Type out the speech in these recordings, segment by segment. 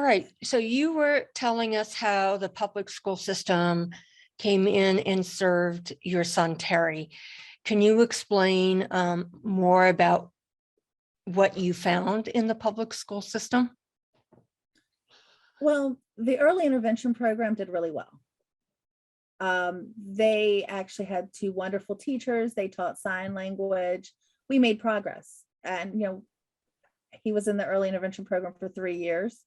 right. So you were telling us how the public school system came in and served your son, Terry. Can you explain more about what you found in the public school system? Well, the early intervention program did really well. They actually had two wonderful teachers. They taught sign language. We made progress. And, he was in the early intervention program for 3 years.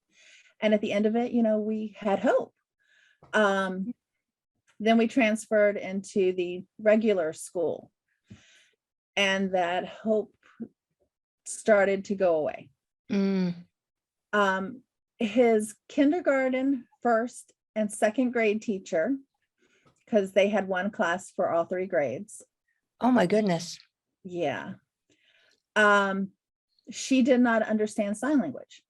And at the end of it, we had hope. Then we transferred into the regular school, and that hope started to go away. His kindergarten, first and second grade teacher, because they had one class for all 3 grades. Oh my goodness. Yeah. She did not understand sign language.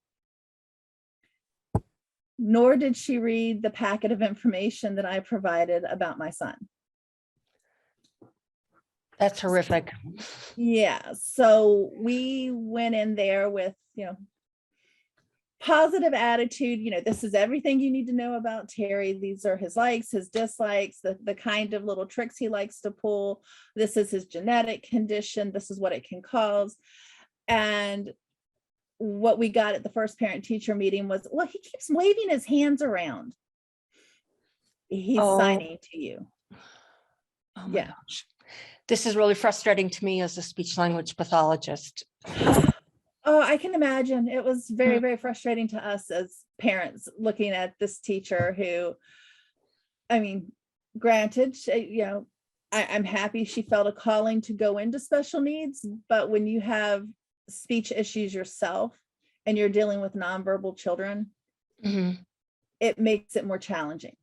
Nor did she read the packet of information that I provided about my son. That's horrific. Yeah. So we went in there with, positive attitude. This is everything you need to know about Terry. These are his likes, his dislikes, the kind of little tricks he likes to pull. This is his genetic condition. This is what it can cause. And what we got at the first parent teacher meeting was, well, he keeps waving his hands around. He's signing to you. Oh my gosh. This is really frustrating to me as a speech language pathologist. Oh, I can imagine. It was very, very frustrating to us as parents looking at this teacher who, granted, I'm happy she felt a calling to go into special needs, but when you have speech issues yourself and you're dealing with nonverbal children, it makes it more challenging.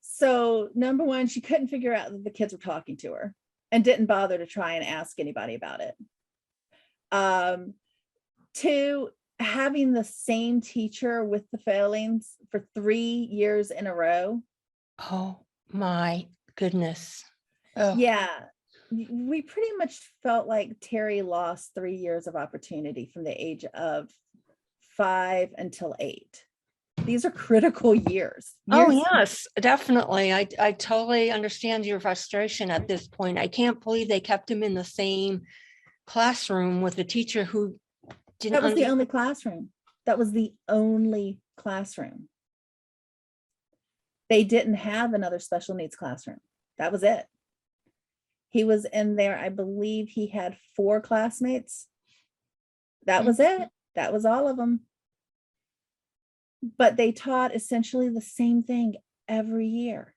So number one, she couldn't figure out that the kids were talking to her and didn't bother to try and ask anybody about it. 2, having the same teacher with the failings for 3 years in a row. Oh my goodness. Yeah. We pretty much felt like Terry lost 3 years of opportunity from the age of 5 until 8. These are critical years. Oh, yes, definitely. I totally understand your frustration at this point. I can't believe they kept him in the same classroom with a teacher who didn't. That was the only classroom. That was the only classroom. They didn't have another special needs classroom. That was it. He was in there. I believe he had 4 classmates. That was it. That was all of them. But they taught essentially the same thing every year.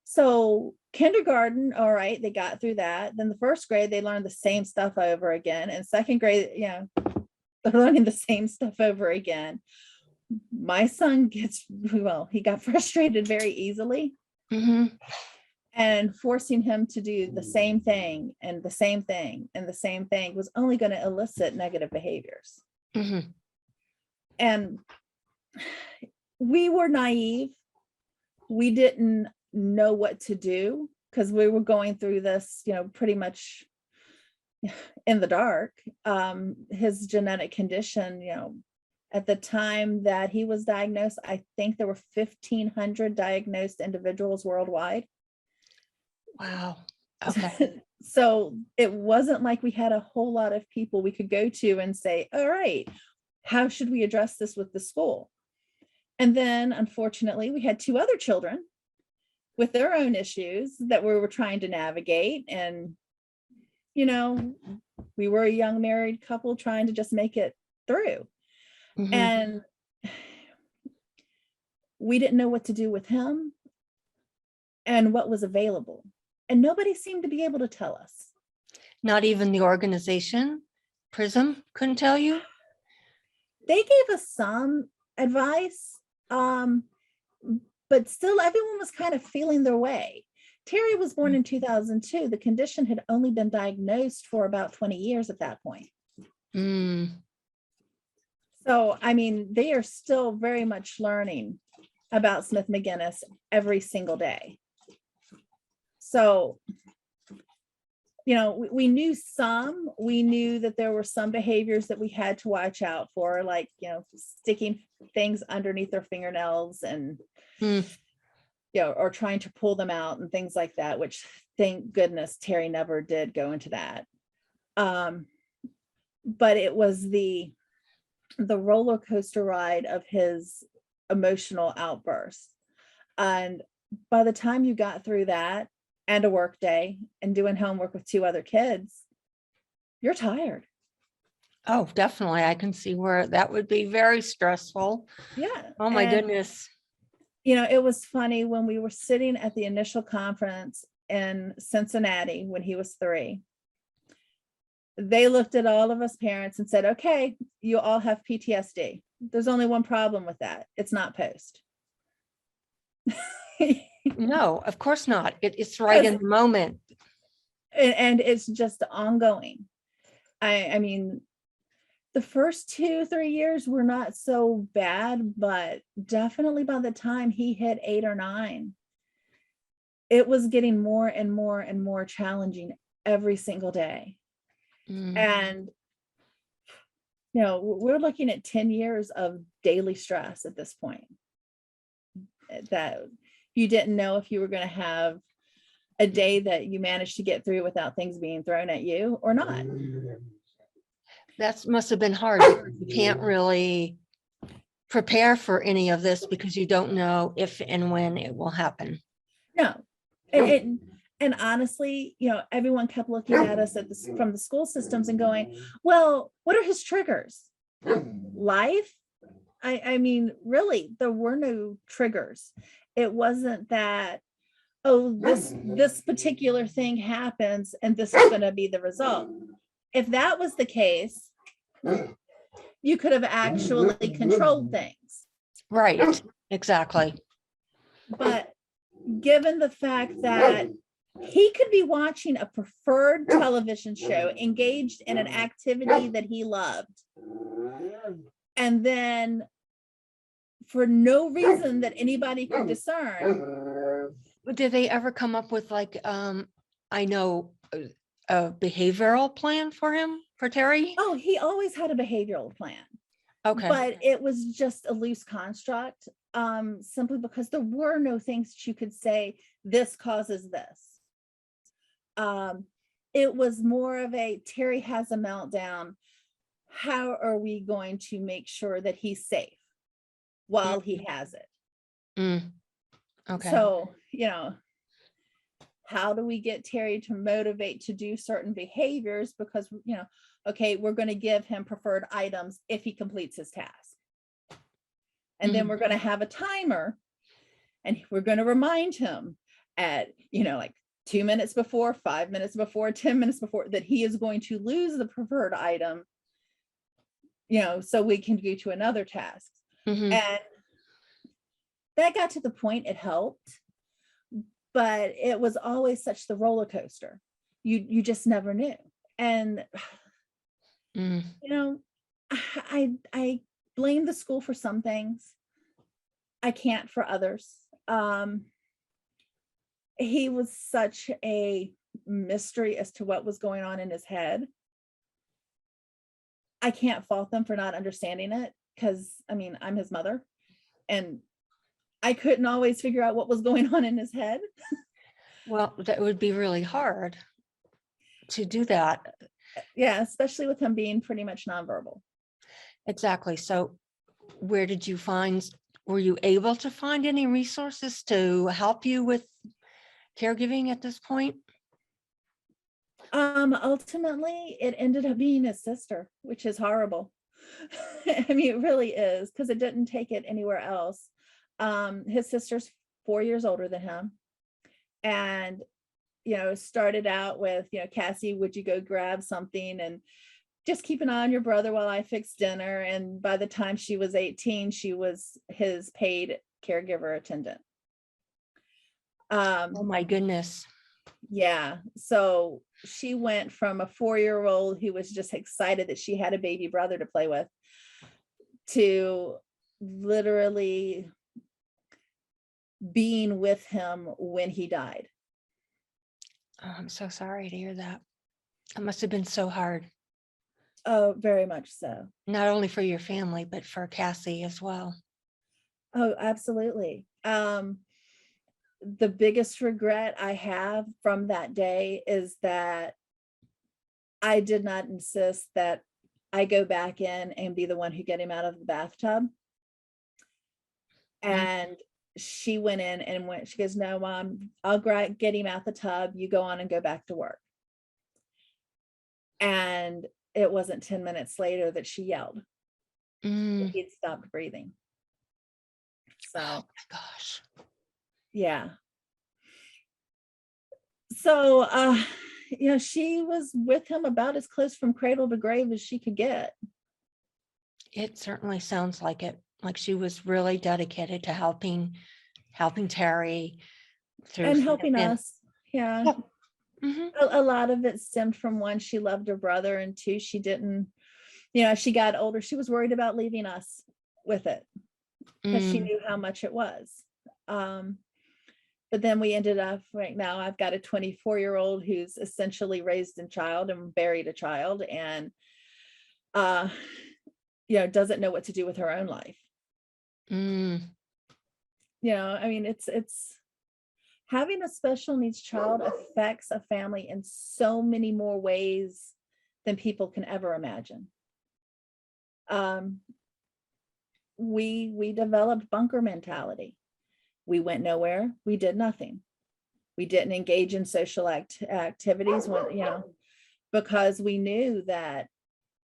So kindergarten, all right, they got through that. Then the first grade, they learned the same stuff over again. And second grade, they're learning the same stuff over again. My son he got frustrated very easily. And forcing him to do the same thing and the same thing and the same thing was only going to elicit negative behaviors. And we were naive. We didn't know what to do because we were going through this, pretty much in the dark. His genetic condition, at the time that he was diagnosed, I think there were 1,500 diagnosed individuals worldwide. Wow. Okay. So it wasn't like we had a whole lot of people we could go to and say, all right, how should we address this with the school? And then unfortunately, we had 2 other children with their own issues that we were trying to navigate. And, we were a young married couple trying to just make it through. And we didn't know what to do with him and what was available. And nobody seemed to be able to tell us. Not even the organization, PRISM, couldn't tell you? They gave us some advice, but still everyone was kind of feeling their way. Terry was born in 2002. The condition had only been diagnosed for about 20 years at that point. So, they are still very much learning about Smith-Magenis every single day. So we knew we knew that there were some behaviors that we had to watch out for, like, sticking things underneath their fingernails and, Mm. or trying to pull them out and things like that, which thank goodness Terry never did go into that. But it was the roller coaster ride of his emotional outbursts. And by the time you got through that and a work day and doing homework with 2 other kids, you're tired. Oh, definitely. I can see where that would be very stressful. Yeah. Oh my And, goodness. it was funny when we were sitting at the initial conference in Cincinnati when he was 3. They looked at all of us parents and said, okay, you all have PTSD. There's only one problem with that. It's not post. No, of course not. It's right in the moment. And it's just ongoing. I mean, the first 2-3 years were not so bad, but definitely by the time he hit 8 or 9, it was getting more and more and more challenging every single day. Mm. And, we're looking at 10 years of daily stress at this point, that you didn't know if you were going to have a day that you managed to get through without things being thrown at you or not. That must have been hard, because you can't really prepare for any of this because you don't know if and when it will happen. No. And honestly, everyone kept looking at us from the school systems and going, well, what are his triggers? Life? I mean, really, there were no triggers. It wasn't that, oh, this particular thing happens and this is going to be the result. If that was the case, you could have actually controlled things. Right, exactly. But given the fact that he could be watching a preferred television show, engaged in an activity that he loved, and then for no reason that anybody could discern. Did they ever come up with, like, I know, a behavioral plan for him, for Terry? Oh, he always had a behavioral plan. Okay. But it was just a loose construct, simply because there were no things that you could say, this causes this. It was more of a, Terry has a meltdown. How are we going to make sure that he's safe while he has it? Mm. Okay. So, how do we get Terry to motivate to do certain behaviors? Because, okay, we're going to give him preferred items if he completes his task. And then we're going to have a timer, and we're going to remind him at, like 2 minutes before, 5 minutes before, 10 minutes before, that he is going to lose the preferred item, so we can go to another task. And that got to the point, it helped, but it was always such the roller coaster. You just never knew. And, I blame the school for some things. I can't for others. He was such a mystery as to what was going on in his head. I can't fault them for not understanding it, because I'm his mother, and I couldn't always figure out what was going on in his head. Well, that would be really hard to do that. Yeah, especially with him being pretty much nonverbal. Exactly. So were you able to find any resources to help you with caregiving at this point? Ultimately, it ended up being his sister, which is horrible. It really is, because it didn't take it anywhere else. His sister's 4 years older than him. And, started out with, Cassie, would you go grab something and just keep an eye on your brother while I fix dinner. And by the time she was 18, she was his paid caregiver attendant. Oh my goodness. Yeah. So she went from a 4-year-old who was just excited that she had a baby brother to play with, to literally being with him when he died. Oh, I'm so sorry to hear that. It must have been so hard, Oh, very much so. not only for your family, but for Cassie as well. Oh, absolutely. The biggest regret I have from that day is that I did not insist that I go back in and be the one who get him out of the bathtub. And she went in and she goes, no, Mom, I'll get him out the tub. You go on and go back to work. And it wasn't 10 minutes later that she yelled. Mm. He'd stopped breathing. So, Oh my gosh. yeah. So, she was with him about as close from cradle to grave as she could get. It certainly sounds like it. Like she was really dedicated to helping Terry through And helping us. Yeah. Mhm. A lot of it stemmed from, one, she loved her brother, and two, she didn't, as she got older, she was worried about leaving us with it because she knew how much it was. But then we ended up, right now I've got a 24-year-old who's essentially raised a child and buried a child, and doesn't know what to do with her own life. I mean, it's having a special needs child affects a family in so many more ways than people can ever imagine. We developed bunker mentality. We went nowhere. We did nothing. We didn't engage in social activities when, because we knew that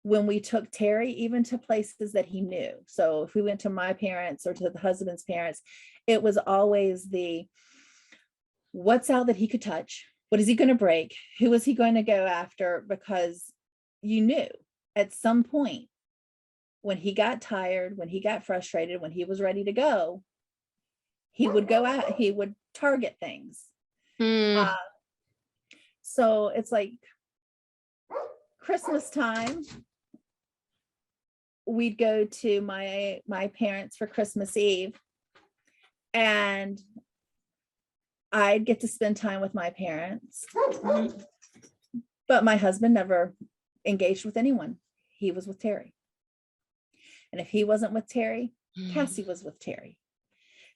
when we took Terry, even to places that he knew. So if we went to my parents or to the husband's parents, it was always what's out that he could touch? What is he going to break? Who is he going to go after? Because you knew at some point when he got tired, when he got frustrated, when he was ready to go, he would go out, he would target things. So it's like Christmas time, we'd go to my parents for Christmas Eve, and I'd get to spend time with my parents. But my husband never engaged with anyone. He was with Terry. And if he wasn't with Terry, Cassie was with Terry.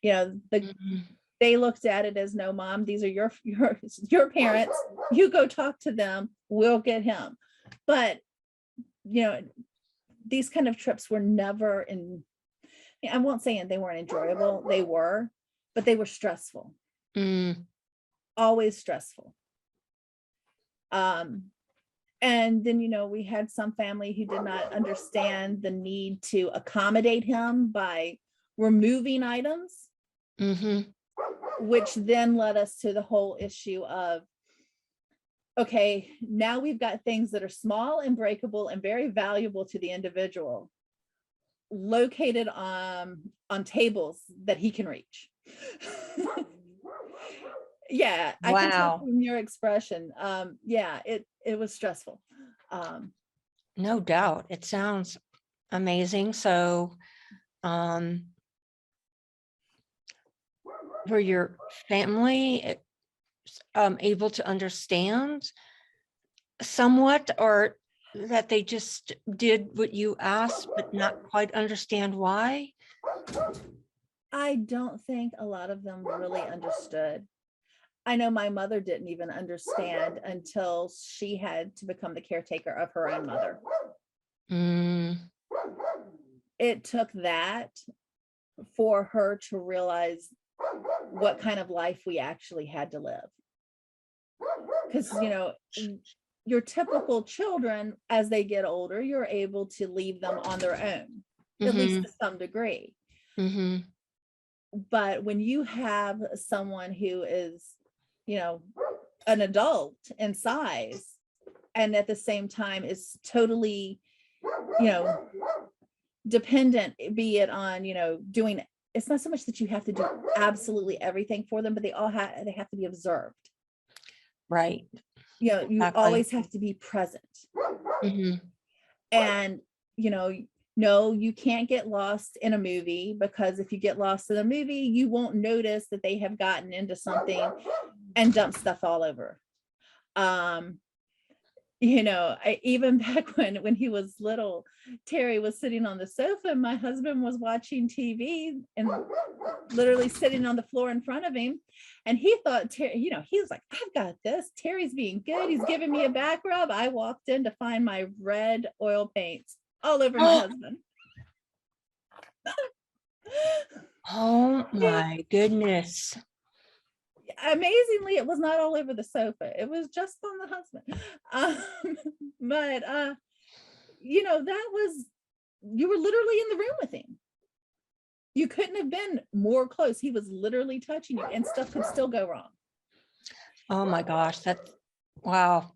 They looked at it as, no, Mom, these are your parents. You go talk to them. We'll get him. But, these kind of trips were never I won't say they weren't enjoyable. They were, but they were stressful. Always stressful. And then, we had some family who did not understand the need to accommodate him by removing items, which then led us to the whole issue of, okay, now we've got things that are small and breakable and very valuable to the individual located on tables that he can reach. Yeah, I can tell from your expression. Yeah, it was stressful. No doubt. It sounds amazing. So, were your family able to understand somewhat, or that they just did what you asked but not quite understand why? I don't think a lot of them really understood. I know my mother didn't even understand until she had to become the caretaker of her own mother. It took that for her to realize what kind of life we actually had to live. Because, your typical children, as they get older, you're able to leave them on their own, at least to some degree. But when you have someone who is, an adult in size, and at the same time is totally, dependent, be it on, doing, it's not so much that you have to do absolutely everything for them, but they have to be observed. Right. You Exactly. always have to be present. And, no, you can't get lost in a movie, because if you get lost in a movie, you won't notice that they have gotten into something and dumped stuff all over. Even back when he was little, Terry was sitting on the sofa and my husband was watching TV and literally sitting on the floor in front of him. And he thought, he was like, I've got this. Terry's being good. He's giving me a back rub. I walked in to find my red oil paints all over my husband. Oh my goodness. Amazingly, it was not all over the sofa. It was just on the husband. But you were literally in the room with him. You couldn't have been more close. He was literally touching you and stuff could still go wrong. Oh my gosh, that's wow.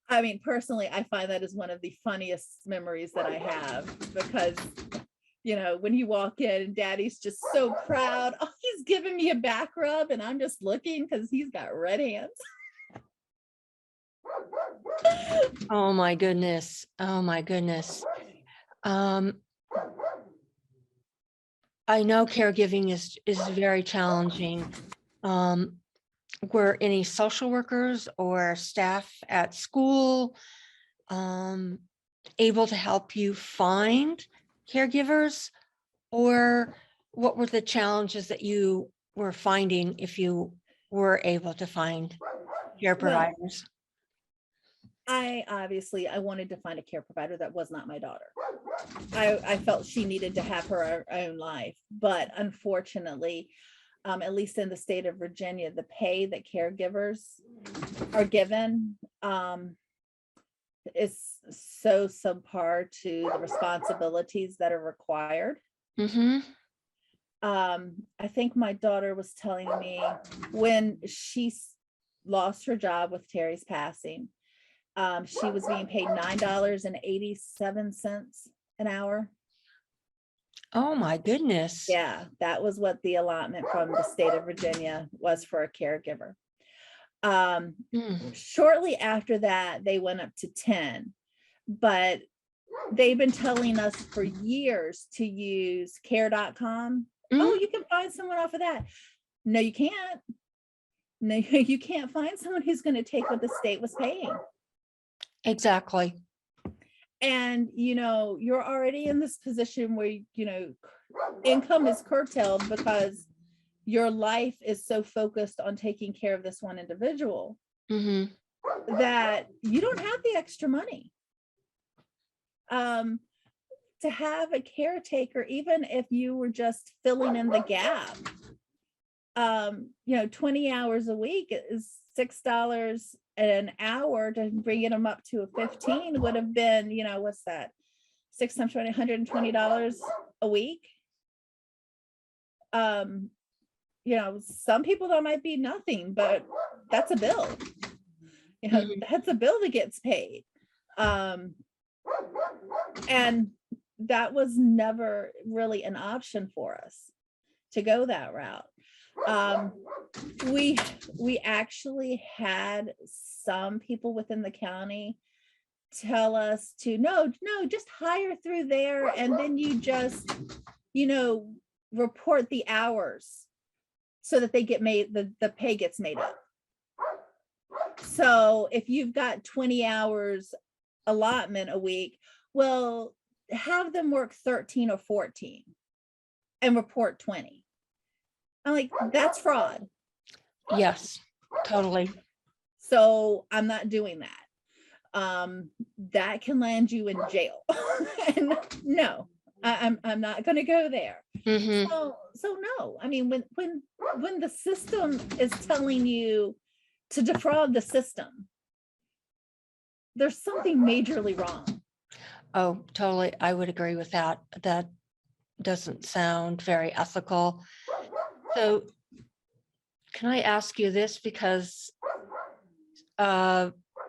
I mean, personally, I find that is one of the funniest memories that I have because when you walk in and daddy's just so proud. Oh, he's giving me a back rub and I'm just looking because he's got red hands. Oh my goodness. Oh my goodness. I know caregiving is very challenging. Were any social workers or staff at school able to help you find caregivers, or what were the challenges that you were finding if you were able to find care providers? I wanted to find a care provider that was not my daughter. I felt she needed to have her own life, but unfortunately, at least in the state of Virginia, the pay that caregivers are given is so subpar to the responsibilities that are required. Mm-hmm. I think my daughter was telling me when she lost her job with Terry's passing, she was being paid $9.87 an hour. Oh my goodness. Yeah, that was what the allotment from the state of Virginia was for a caregiver. Shortly after that, they went up to 10, but they've been telling us for years to use care.com. Oh, you can find someone off of that. No, you can't. No, you can't find someone who's going to take what the state was paying. Exactly. And, you're already in this position where, income is curtailed because your life is so focused on taking care of this one individual that you don't have the extra money. To have a caretaker, even if you were just filling in the gap, 20 hours a week is $6 an hour. To bring them up to a 15 would have been, what's that? 6 times 20, $120 a week. Some people that might be nothing, but that's a bill. That's a bill that gets paid. And that was never really an option for us to go that route. We actually had some people within the county tell us to no, just hire through there, and then you just, report the hours so that they get made, the pay gets made up. So if you've got 20 hours allotment a week, well, have them work 13 or 14 and report 20. I'm like, that's fraud. Yes, totally. So I'm not doing that. That can land you in jail. And no, I'm not going to go there. So no, I mean, when the system is telling you to defraud the system, there's something majorly wrong. Oh, totally. I would agree with that. That doesn't sound very ethical. So can I ask you this? Because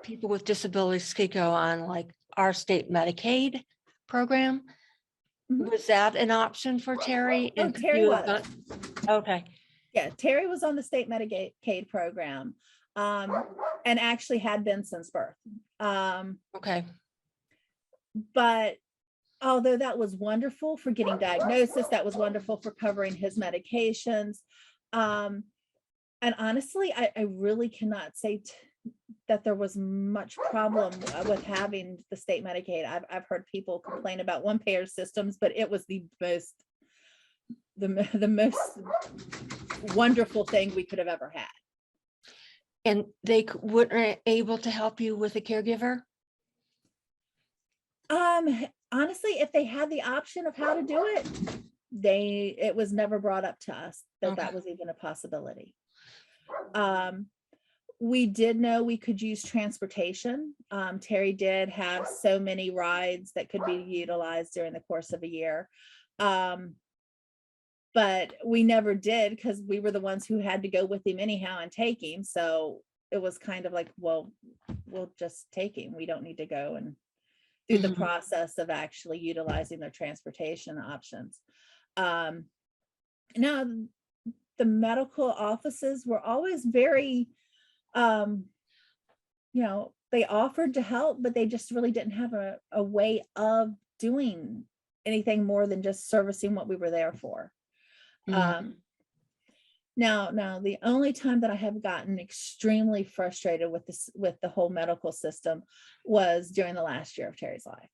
people with disabilities could go on like our state Medicaid program. Was that an option for Terry? And Terry was. Okay. Yeah, Terry was on the state Medicaid program, and actually had been since birth. Okay. But although that was wonderful for getting diagnosis, that was wonderful for covering his medications. And honestly, I really cannot say that there was much problem with having the state Medicaid. I've heard people complain about one payer systems, but it was the most wonderful thing we could have ever had. And they weren't able to help you with a caregiver? Honestly, if they had the option of how to do it, it was never brought up to us that Okay. that was even a possibility. We did know we could use transportation. Terry did have so many rides that could be utilized during the course of a year. But we never did because we were the ones who had to go with him anyhow and take him. So it was kind of like, well, we'll just take him. We don't need to go and through the process of actually utilizing their transportation options. Now, the medical offices were always very, they offered to help, but they just really didn't have a way of doing anything more than just servicing what we were there for. Now, the only time that I have gotten extremely frustrated with this, with the whole medical system, was during the last year of Terry's life.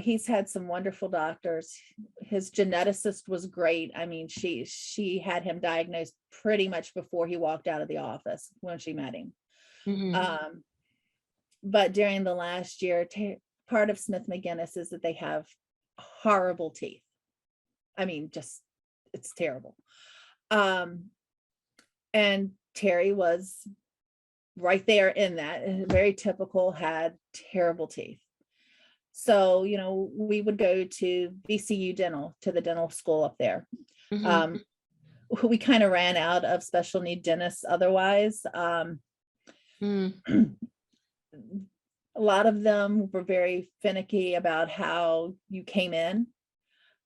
He's had some wonderful doctors. His geneticist was great. I mean, she had him diagnosed pretty much before he walked out of the office when she met him. But during the last year, part of Smith-Magenis is that they have horrible teeth. I mean, just, it's terrible. And Terry was right there in that, very typical, had terrible teeth. So, we would go to VCU Dental, to the dental school up there. We kind of ran out of special need dentists otherwise. A lot of them were very finicky about how you came in.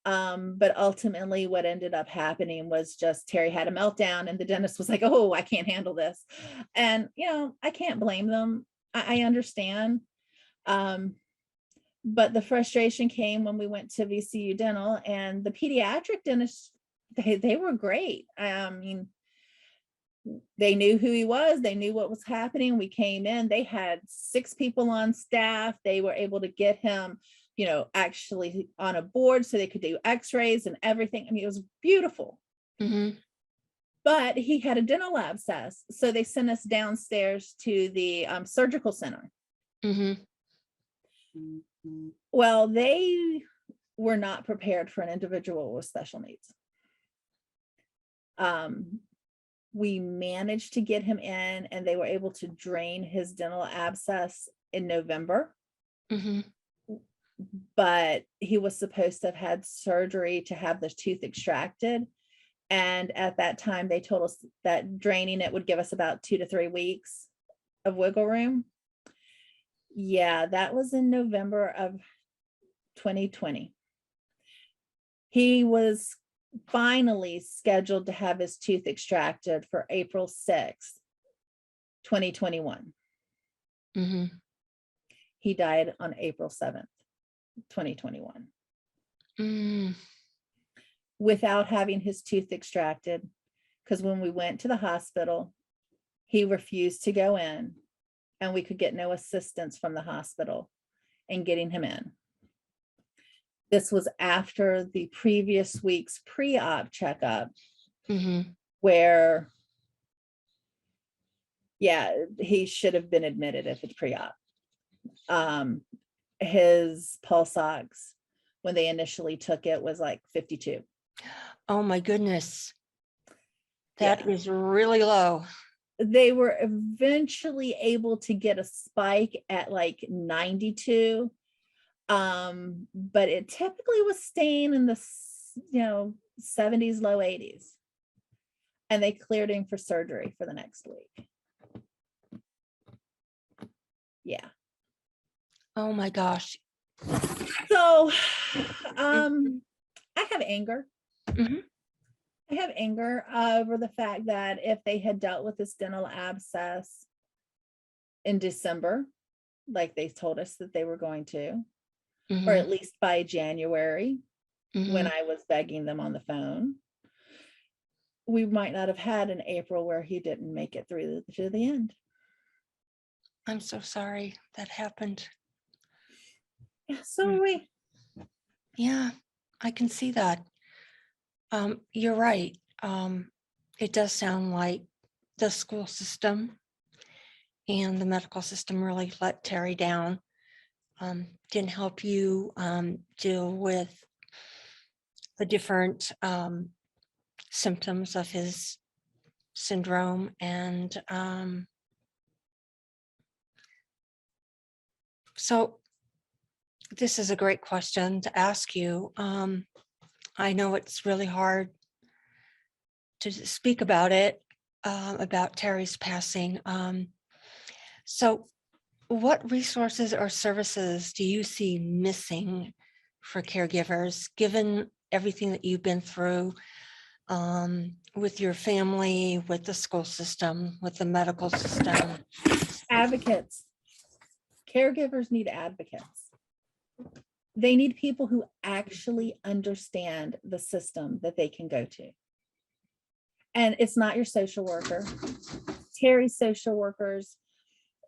But ultimately what ended up happening was just Terry had a meltdown and the dentist was like, oh, I can't handle this. And, I can't blame them. I understand. But the frustration came when we went to VCU Dental, and the pediatric dentists, they were great. I mean, they knew who he was. They knew what was happening. We came in, they had 6 people on staff. They were able to get him, actually on a board so they could do x-rays and everything. I mean, it was beautiful. But he had a dental abscess. So they sent us downstairs to the surgical center. Well, they were not prepared for an individual with special needs. We managed to get him in, and they were able to drain his dental abscess in November. But he was supposed to have had surgery to have the tooth extracted. And at that time, they told us that draining it would give us about 2 to 3 weeks of wiggle room. Yeah, that was in November of 2020. He was finally scheduled to have his tooth extracted for April 6th, 2021. He died on April 7th, 2021. Without having his tooth extracted, because when we went to the hospital, he refused to go in, and we could get no assistance from the hospital in getting him in. This was after the previous week's pre-op checkup, where, he should have been admitted if it's pre-op. His pulse ox, when they initially took it, was like 52. Oh my goodness. That is really low. They were eventually able to get a spike at like 92. But it typically was staying in the 70s, low 80s. And they cleared him for surgery for the next week. Yeah. Oh my gosh. So I have anger. I have anger over the fact that if they had dealt with this dental abscess in December, like they told us that they were going to, or at least by January, when I was begging them on the phone, we might not have had an April where he didn't make it through to the end. I'm so sorry that happened. Yeah, so are we. Yeah, I can see that. You're right. It does sound like the school system and the medical system really let Terry down. Didn't help you deal with the different symptoms of his syndrome. And so this is a great question to ask you. I know it's really hard to speak about it, about Terry's passing. So what resources or services do you see missing for caregivers, given everything that you've been through with your family, with the school system, with the medical system? Advocates. Caregivers need advocates. They need people who actually understand the system that they can go to. And it's not your social worker. Terry's social workers,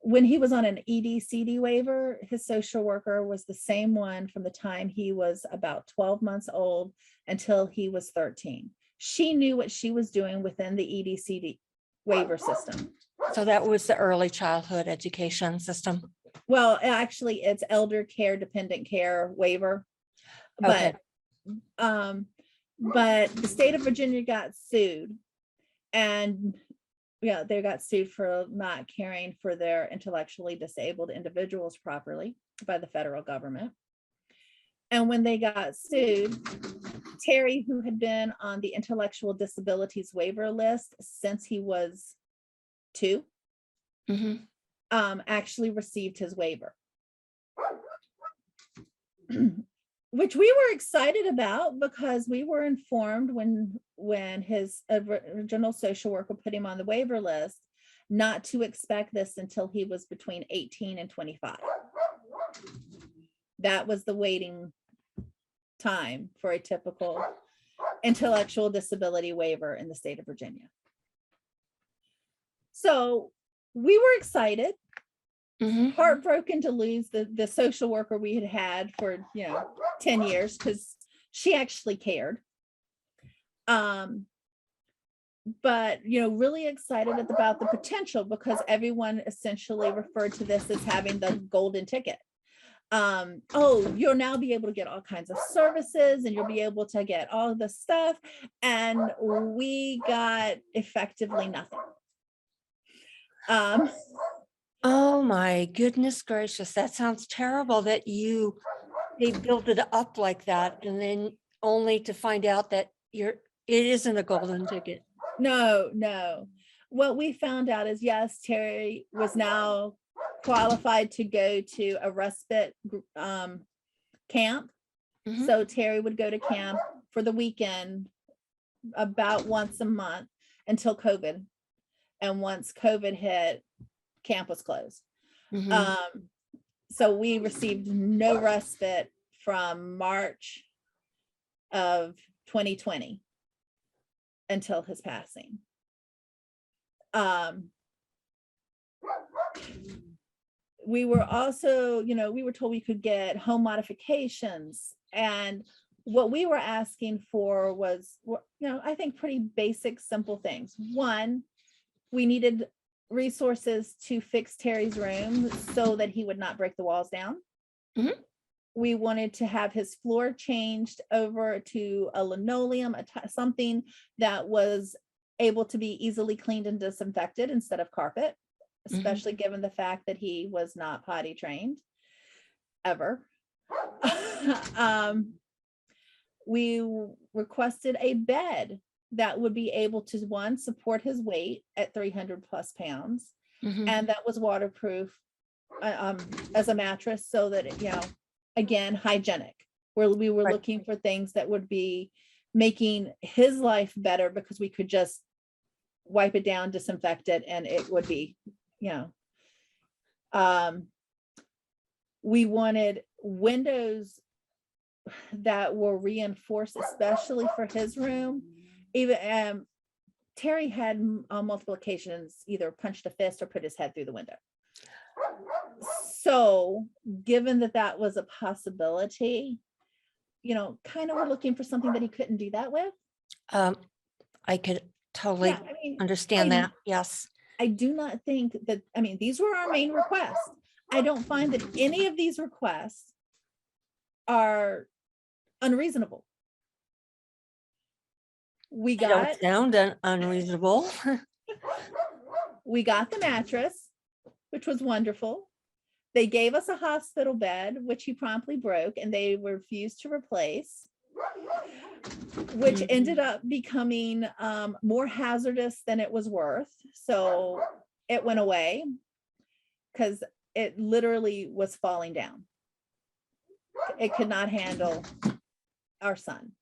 when he was on an ED/CD waiver, his social worker was the same one from the time he was about 12 months old until he was 13. She knew what she was doing within the ED/CD waiver system. So that was the early childhood education system. Well, actually, it's elder care, dependent care waiver. Okay. But the state of Virginia got sued, and yeah, they got sued for not caring for their intellectually disabled individuals properly by the federal government. And when they got sued, Terry, who had been on the intellectual disabilities waiver list since he was 2, Mhm. actually received his waiver. Which we were excited about because we were informed when his original social worker put him on the waiver list not to expect this until he was between 18 and 25. That was the waiting time for a typical intellectual disability waiver in the state of Virginia. So we were excited. Mhm. Heartbroken to lose the social worker we had had for 10 years, because she actually cared. But really excited about the potential, because everyone essentially referred to this as having the golden ticket. Oh, you'll now be able to get all kinds of services, and you'll be able to get all the stuff, and we got effectively nothing. Oh my goodness gracious, that sounds terrible that they built it up like that, and then only to find out that it isn't a golden ticket. No. What we found out is, yes, Terry was now qualified to go to a respite camp. Mhm. So Terry would go to camp for the weekend about once a month until COVID. And once COVID hit, camp was closed. Mhm. So we received no respite from March of 2020 until his passing. We were also, we were told we could get home modifications, and what we were asking for was, I think pretty basic, simple things. One, we needed resources to fix Terry's room so that he would not break the walls down. Mhm. We wanted to have his floor changed over to a linoleum, something that was able to be easily cleaned and disinfected instead of carpet, especially given the fact that he was not potty trained ever. We requested a bed that would be able to, one, support his weight at 300 plus pounds, and that was waterproof as a mattress, so that again, hygienic, where we were looking for things that would be making his life better, because we could just wipe it down, disinfect it, and it would be, we wanted windows that were reinforced, especially for his room, even Terry had on multiple occasions either punched a fist or put his head through the window. So given that that was a possibility, kind of we're looking for something that he couldn't do that with. I could totally Yeah, I mean, understand that. Yes. I do not think that, these were our main requests. I don't find that any of these requests are unreasonable. We They don't got sound unreasonable. we got the mattress, which was wonderful. They gave us a hospital bed, which he promptly broke, and they refused to replace, which ended up becoming more hazardous than it was worth. So it went away because it literally was falling down. It could not handle our son.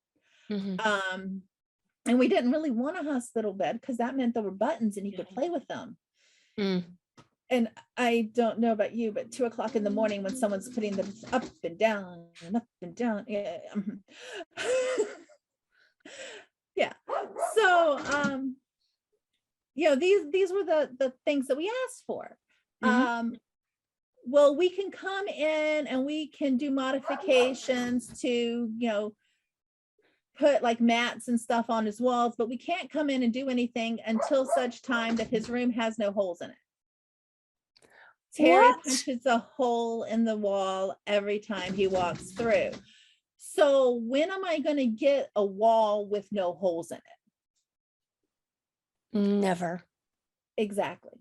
And we didn't really want a hospital bed because that meant there were buttons and he could play with them. And I don't know about you, but 2 o'clock in the morning when someone's putting them up and down and up and down. Yeah. So, these were the things that we asked for. Well, we can come in and we can do modifications to, put like mats and stuff on his walls, but we can't come in and do anything until such time that his room has no holes in it. Terry punches a hole in the wall every time he walks through. So when am I going to get a wall with no holes in it? Never. Exactly.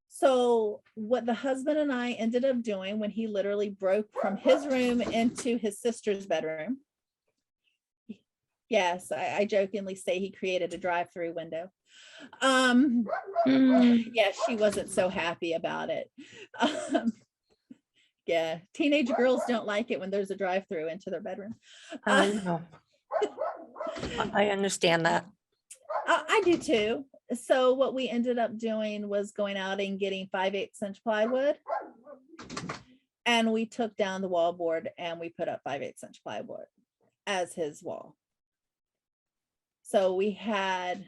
So what the husband and I ended up doing when he literally broke from his room into his sister's bedroom. Yes, I jokingly say he created a drive-through window. Yeah, she wasn't so happy about it. Yeah, teenage girls don't like it when there's a drive-through into their bedroom. No. I understand that. I do too. So what we ended up doing was going out and getting 5/8" plywood. And we took down the wall board and we put up 5/8" plywood as his wall. So we had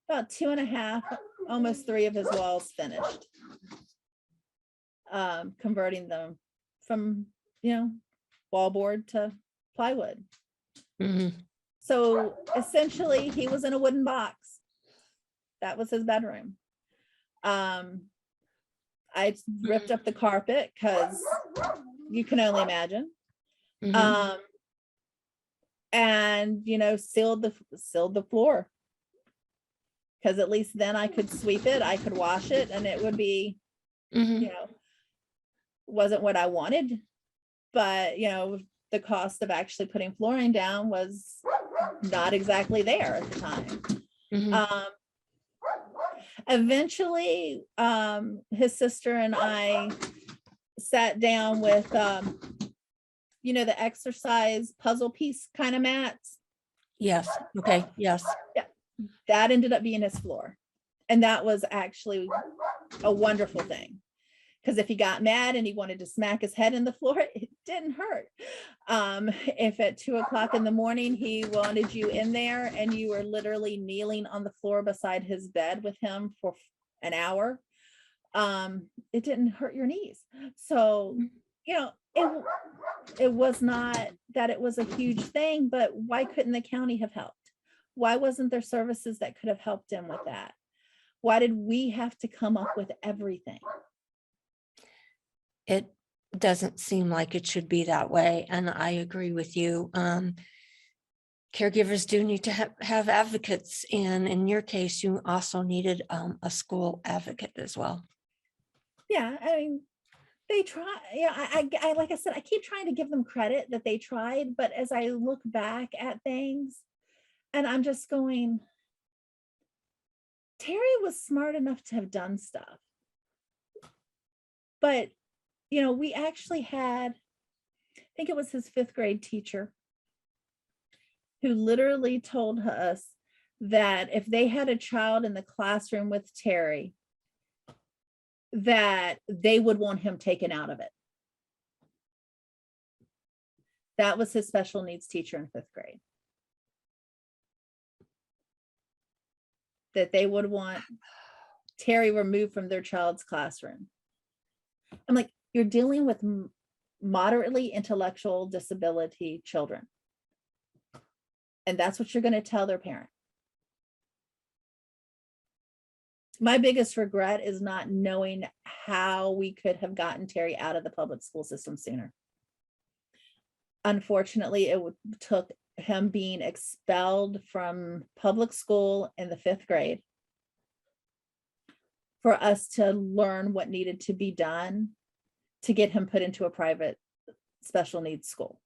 about 2.5, almost 3 of his walls finished. Converting them from, wallboard to plywood. So essentially he was in a wooden box. That was his bedroom. I ripped up the carpet because you can only imagine. And sealed the floor, because at least then I could sweep it, I could wash it, and it would be wasn't what I wanted, but the cost of actually putting flooring down was not exactly there at the time. Eventually his sister and I sat down with the exercise puzzle piece kind of mats. Yes. Okay. Yes. Yeah. That ended up being his floor. And that was actually a wonderful thing. Because if he got mad and he wanted to smack his head in the floor, it didn't hurt. If at 2 o'clock in the morning, he wanted you in there and you were literally kneeling on the floor beside his bed with him for an hour, it didn't hurt your knees. So, it was not that it was a huge thing, but why couldn't the county have helped? Why wasn't there services that could have helped him with that? Why did we have to come up with everything? It doesn't seem like it should be that way. And I agree with you. Caregivers do need to have advocates. And in your case, you also needed a school advocate as well. Yeah, they try. I like I said, I keep trying to give them credit that they tried, but as I look back at things, and I'm just going, Terry was smart enough to have done stuff. But, we actually had, I think it was his 5th grade teacher who literally told us that if they had a child in the classroom with Terry, that they would want him taken out of it. That was his special needs teacher in 5th grade. that they would want Terry removed from their child's classroom. I'm like, you're dealing with moderately intellectual disability children. And that's what you're going to tell their parent. My biggest regret is not knowing how we could have gotten Terry out of the public school system sooner. Unfortunately, it took him being expelled from public school in the 5th grade for us to learn what needed to be done to get him put into a private special needs school.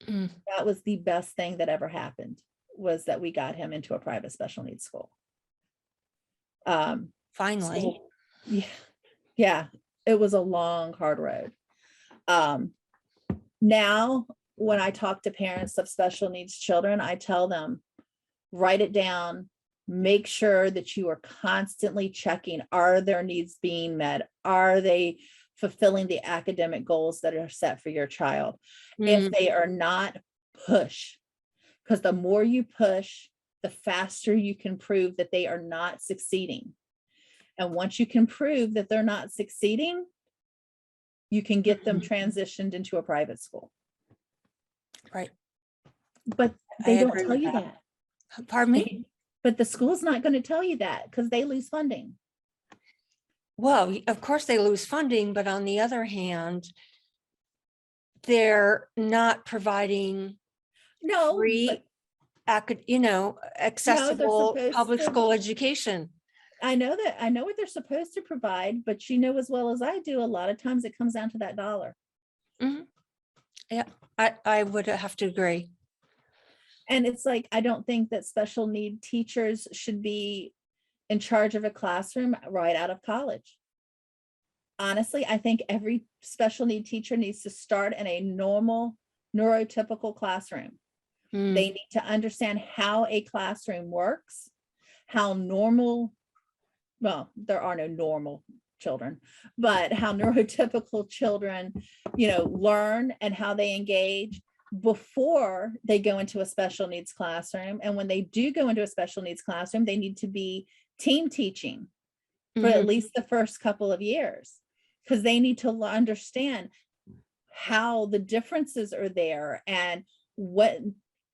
That was the best thing that ever happened, was that we got him into a private special needs school. Finally. So, yeah, it was a long, hard road. Now, when I talk to parents of special needs children, I tell them, write it down, make sure that you are constantly checking, are their needs being met? Are they fulfilling the academic goals that are set for your child? If they are not, push, because the more you push, the faster you can prove that they are not succeeding. And once you can prove that they're not succeeding, you can get them transitioned into a private school. Right. But they don't tell you that. Pardon me? But the school's not going to tell you that because they lose funding. Well, of course they lose funding, but on the other hand, they're not providing free, accessible public school education. I know that. I know what they're supposed to provide, but you know as well as I do, a lot of times it comes down to that dollar. Yeah, I would have to agree. And it's like, I don't think that special need teachers should be in charge of a classroom right out of college. Honestly, I think every special need teacher needs to start in a normal neurotypical classroom. They need to understand how a classroom works, how normal, well, there are no normal children, but how neurotypical children, learn and how they engage before they go into a special needs classroom. And when they do go into a special needs classroom, they need to be team teaching for at least the first couple of years, because they need to understand how the differences are there and what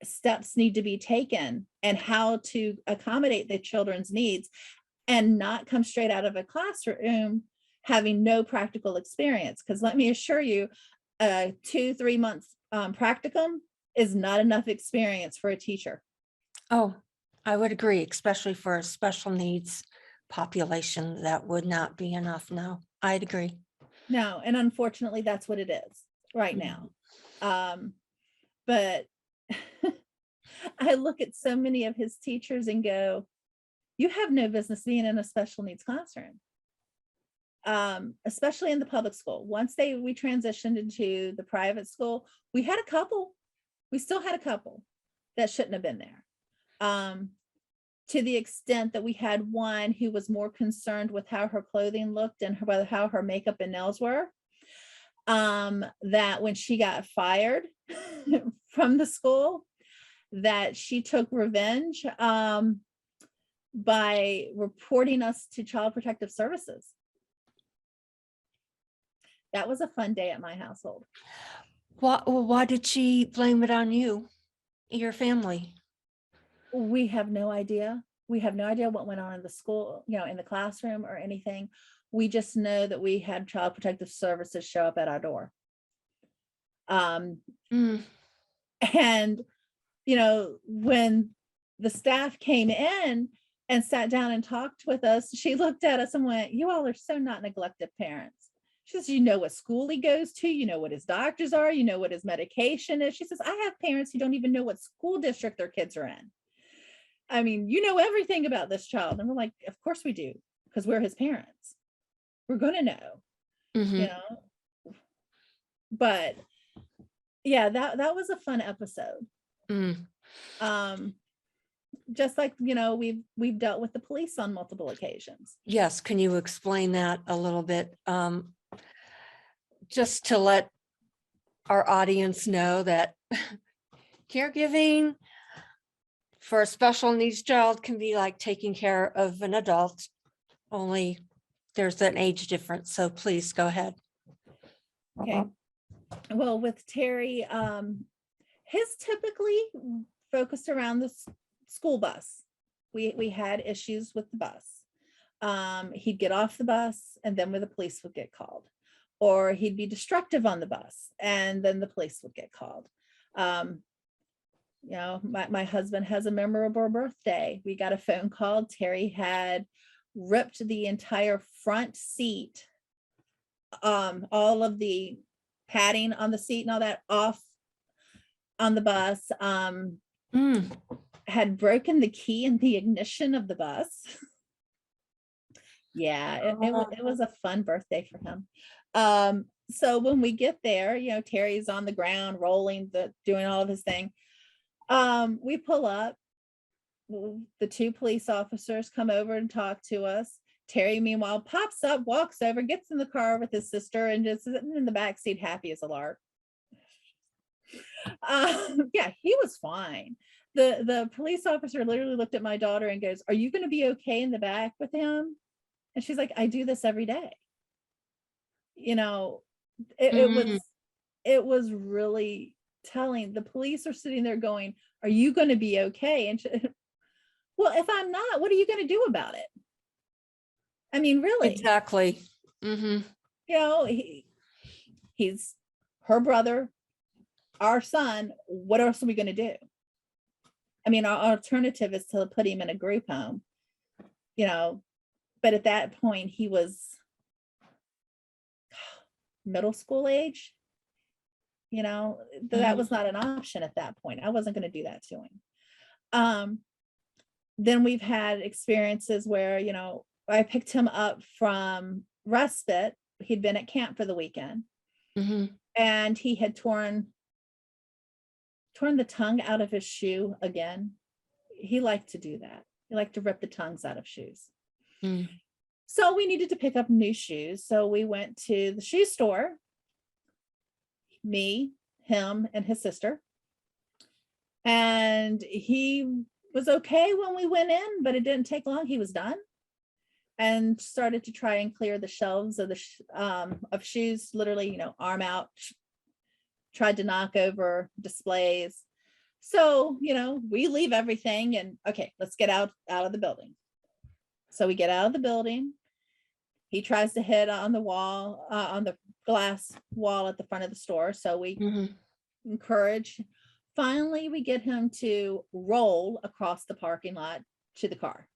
steps need to be taken and how to accommodate the children's needs, and not come straight out of a classroom having no practical experience. Because let me assure you, 2-3 months practicum is not enough experience for a teacher. Oh, I would agree, especially for a special needs population, that would not be enough. No, I'd agree. No, and unfortunately, that's what it is right now. But I look at so many of his teachers and go, you have no business being in a special needs classroom. Especially in the public school. Once we transitioned into the private school, we still had a couple that shouldn't have been there. To the extent that we had one who was more concerned with how her clothing looked and how her makeup and nails were, that when she got fired from the school, that she took revenge by reporting us to Child Protective Services. That was a fun day at my household. Why did she blame it on you, your family? We have no idea. We have no idea what went on in the school, in the classroom or anything. We just know that we had Child Protective Services show up at our door. And, when the staff came in and sat down and talked with us, she looked at us and went, "You all are so not neglected parents." She says, "You know what school he goes to, you know what his doctors are, you know what his medication is." She says, "I have parents who don't even know what school district their kids are in. I mean, you know everything about this child." And we're like, "Of course we do, because we're his parents. We're going to know." But yeah, that was a fun episode. Just like, we've dealt with the police on multiple occasions. Yes. Can you explain that a little bit? Just to let our audience know that caregiving for a special needs child can be like taking care of an adult, only there's an age difference. So please go ahead. Okay. Well, with Terry, his typically focused around the school bus. We had issues with the bus. He'd get off the bus and then the police would get called, or he'd be destructive on the bus and then the police would get called. You know, my husband has a memorable birthday. We got a phone call. Terry had ripped the entire front seat, all of the padding on the seat and all that off on the bus, had broken the key in the ignition of the bus. Yeah, it was a fun birthday for him. So when we get there, you know, Terry's on the ground rolling, doing all of his thing. We pull up, the two police officers come over and talk to us. Terry, meanwhile, pops up, walks over, gets in the car with his sister, and just sitting in the back seat, happy as a lark. Yeah, he was fine. The police officer literally looked at my daughter and goes, "Are you going to be okay in the back with him?" And she's like, "I do this every day." You know, it was really telling. The police are sitting there going, "Are you going to be okay?" And well, if I'm not, what are you going to do about it? I mean, really. Exactly. You know, he's her brother, our son. What else are we going to do? I mean, our alternative is to put him in a group home, you know, but at that point he was middle school age, you know, that was not an option at that point. I wasn't going to do that to him. Then we've had experiences where, you know, I picked him up from respite. He'd been at camp for the weekend, and he had torn the tongue out of his shoe again. He liked to do that. He liked to rip the tongues out of shoes. So we needed to pick up new shoes. So we went to the shoe store, me, him, and his sister. And he was okay when we went in, but it didn't take long. He was done and started to try and clear the shelves of of shoes, literally, you know, arm out, tried to knock over displays. So, you know, we leave everything and okay, let's get out of the building. So we get out of the building. He tries to hit on the wall, on the glass wall at the front of the store. So we encourage. Finally, we get him to roll across the parking lot to the car.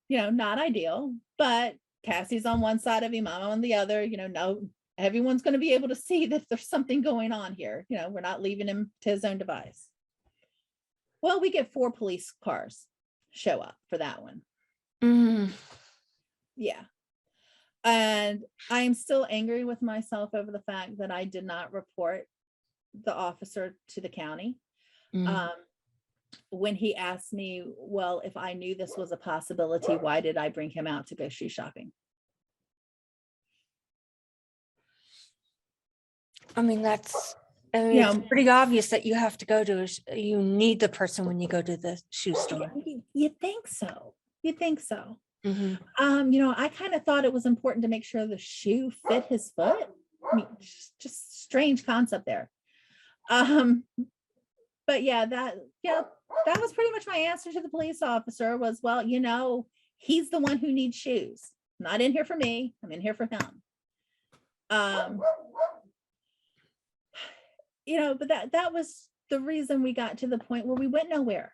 You know, not ideal, but Cassie's on one side of him, I'm on the other. You know, no, everyone's going to be able to see that there's something going on here. You know, we're not leaving him to his own device. Well, we get 4 police cars show up for that one. Yeah. And I am still angry with myself over the fact that I did not report the officer to the county. When he asked me, well, if I knew this was a possibility, why did I bring him out to go shoe shopping? I mean, it's pretty obvious that you have to go to, you need the person when you go to the shoe store. You think so. You think so. You know, I kind of thought it was important to make sure the shoe fit his foot. I mean, just strange concept there. But yeah, that was pretty much my answer to the police officer was, well, you know, he's the one who needs shoes. I'm not in here for me. I'm in here for him. You know, but that was the reason we got to the point where we went nowhere.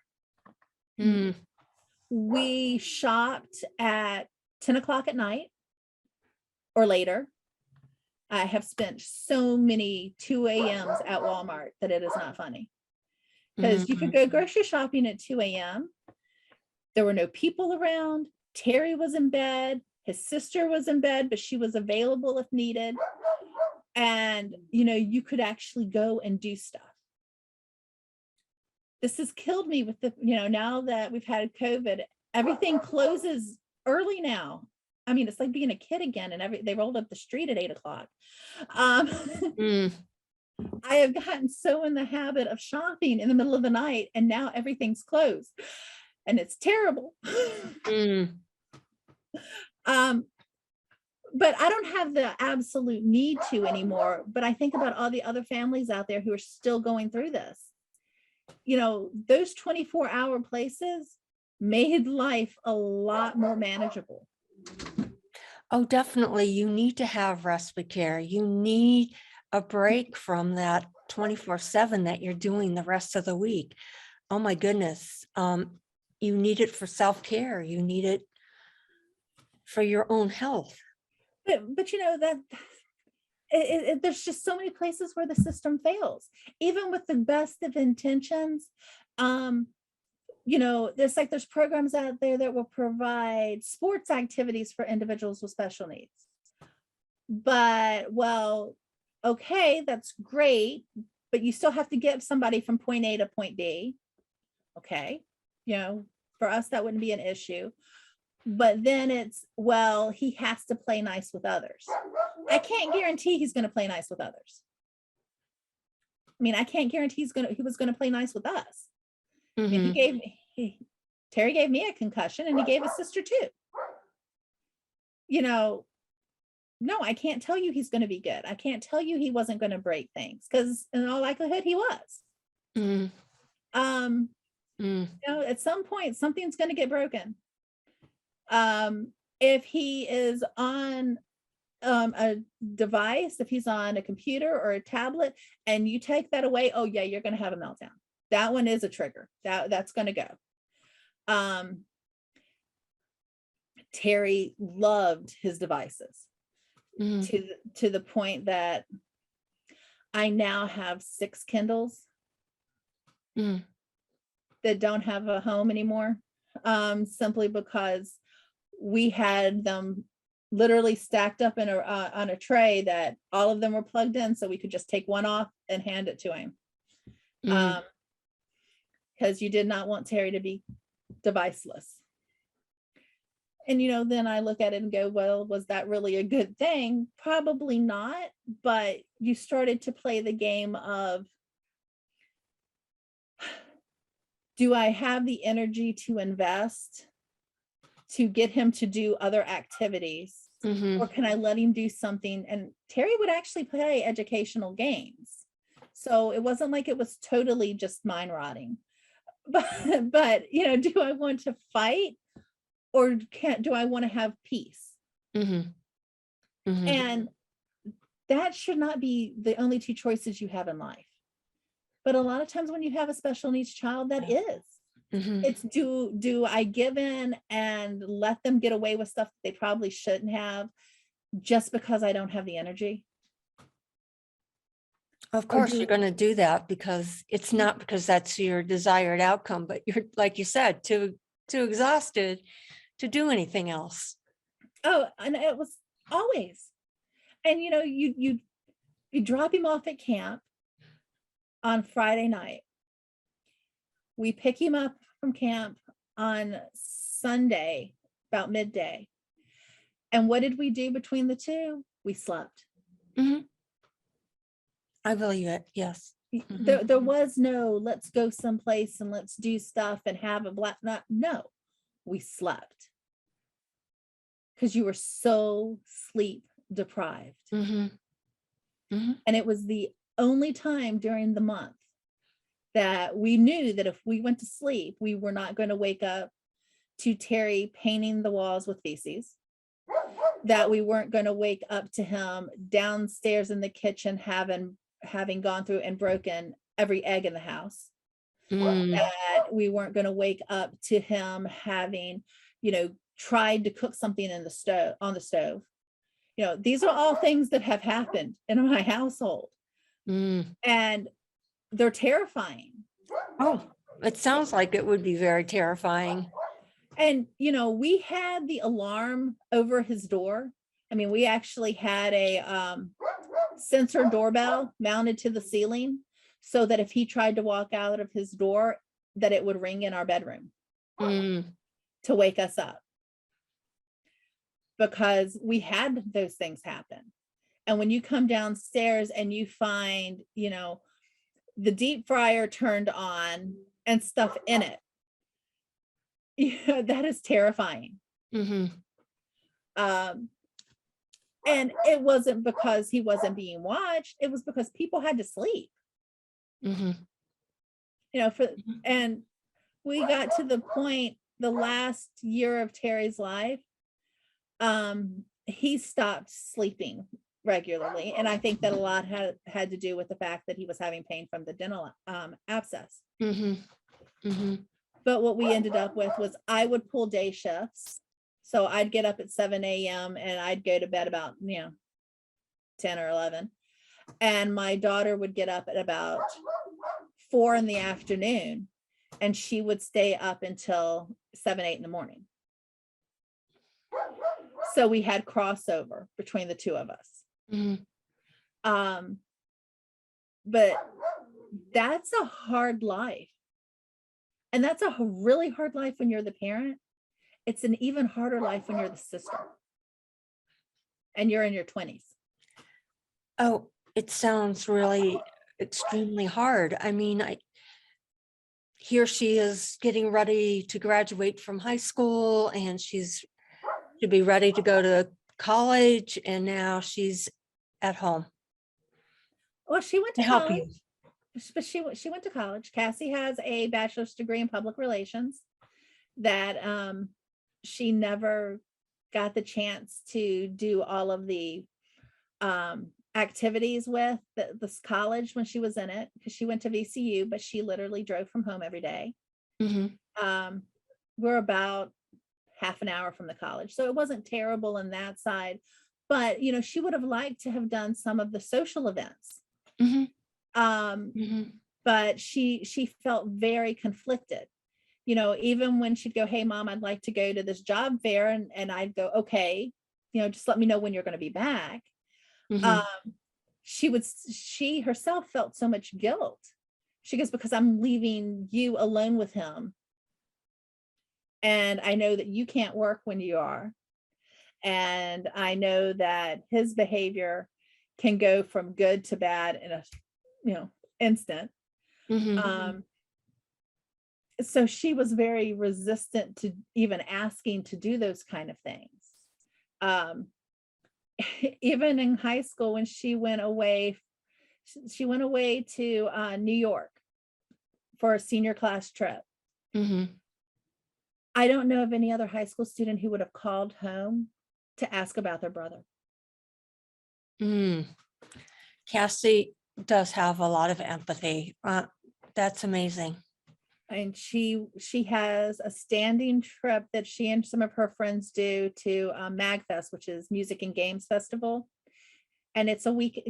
We shopped at 10 o'clock at night or later. I have spent so many 2 a.m.s at Walmart that it is not funny. Because you could go grocery shopping at 2 a.m. There were no people around. Terry was in bed. His sister was in bed, but she was available if needed. And, you know, you could actually go and do stuff. This has killed me with now that we've had COVID, everything closes early now. I mean, it's like being a kid again, and they rolled up the street at 8 o'clock. I have gotten so in the habit of shopping in the middle of the night, and now everything's closed and it's terrible. Mm. Um, but I don't have the absolute need to anymore. But I think about all the other families out there who are still going through this. You know, those 24-hour places made life a lot more manageable. Oh, definitely. You need to have respite care. You need a break from that 24/7 that you're doing the rest of the week. Oh my goodness. You need it for self-care. You need it for your own health. But you know that there's just so many places where the system fails, even with the best of intentions. Um, you know, there's programs out there that will provide sports activities for individuals with special needs. But well, okay, that's great, but you still have to get somebody from point A to point B. Okay, you know, for us that wouldn't be an issue. But then it's, well, he has to play nice with others. I can't guarantee he's going to play nice with others. I mean, I can't guarantee he was going to play nice with us. I mean, Mhm. Terry gave me a concussion, and he gave his sister too. You know, no, I can't tell you he's going to be good. I can't tell you he wasn't going to break things, because in all likelihood he was. Mm. Um, Mm. you know, at some point something's going to get broken. If he is on a device, if he's on a computer or a tablet, and you take that away, oh yeah, you're going to have a meltdown. That one is a trigger. That's going to go. Terry loved his devices Mm. to the point that I now have 6 Kindles Mm. that don't have a home anymore, simply because we had them literally stacked up in on a tray that all of them were plugged in, so we could just take one off and hand it to him. Mm. Because you did not want Terry to be deviceless. And you know, then I look at it and go, well, was that really a good thing? Probably not. But you started to play the game of, do I have the energy to invest to get him to do other activities? Mhm. Or can I let him do something? And Terry would actually play educational games. So it wasn't like it was totally just mind rotting. But you know, do I want to fight, or do I want to have peace? Mhm. Mhm. And that should not be the only 2 choices you have in life. But a lot of times when you have a special needs child, that is. Mhm. It's, do I give in and let them get away with stuff that they probably shouldn't have, just because I don't have the energy? Of Or course, you're going to do that because it's not because that's your desired outcome, but you're, like you said, too exhausted to do anything else. oh, and it was always. And you know, you drop him off at camp on Friday night. We pick him up from camp on Sunday about midday. And what did we do between the two? We slept. Mhm. I believe it. Yes. Mhm. There was no, let's go someplace and let's do stuff and have a black night. No, we slept, because you were so sleep deprived. Mhm. Mhm. And it was the only time during the month that we knew that if we went to sleep, we were not going to wake up to Terry painting the walls with feces, that we weren't going to wake up to him downstairs in the kitchen having gone through and broken every egg in the house, Mm. that we weren't going to wake up to him having, you know, tried to cook something in the stove, on the stove. You know, these are all things that have happened in my household, Mm. and they're terrifying. Oh, it sounds like it would be very terrifying. And you know, we had the alarm over his door. I mean, we actually had a sensor doorbell mounted to the ceiling, so that if he tried to walk out of his door, that it would ring in our bedroom Mm. to wake us up, because we had those things happen. And when you come downstairs and you find, you know, the deep fryer turned on and stuff in it, yeah, that is terrifying. Mm-hmm. And it wasn't because he wasn't being watched. It was because people had to sleep, Mm-hmm. you know, and we got to the point the last year of Terry's life, he stopped sleeping regularly. And I think that a lot had to do with the fact that he was having pain from the dental abscess. Mm-hmm. Mm-hmm. But what we ended up with was I would pull day shifts. So I'd get up at 7 a.m. and I'd go to bed about, 10 or 11. And my daughter would get up at about 4 in the afternoon, and she would stay up until 7, 8 in the morning. So we had crossover between the two of us. Mm-hmm. But that's a hard life. And that's a really hard life when you're the parent. It's an even harder life when you're the sister and you're in your 20s. Oh, it sounds really extremely hard. I mean, here she is getting ready to graduate from high school, and she's to be ready to go to college, and now she's at home Well, she went to to help college, you. but she went to college. Cassie has a bachelor's degree in public relations that she never got the chance to do all of the activities with this college when she was in it, because she went to VCU, but she literally drove from home every day. Mm-hmm. We're about half an hour from the college, so it wasn't terrible in that side, but she would have liked to have done some of the social events. Mm-hmm. Mm-hmm. But she felt very conflicted. Even when she'd go, "Hey mom, I'd like to go to this job fair," and I'd go, "Okay, just let me know when you're going to be back." Mm-hmm. She herself felt so much guilt. She goes, "Because I'm leaving you alone with him. And I know that you can't work when you are. And I know that his behavior can go from good to bad in a, instant." Mm-hmm. So she was very resistant to even asking to do those kind of things. Even in high school, when she went away to New York for a senior class trip. Mm-hmm. I don't know of any other high school student who would have called home to ask about their brother. Cassie does have a lot of empathy. That's amazing. And she has a standing trip that she and some of her friends do to MagFest, which is Music and Games Festival. And it's a week,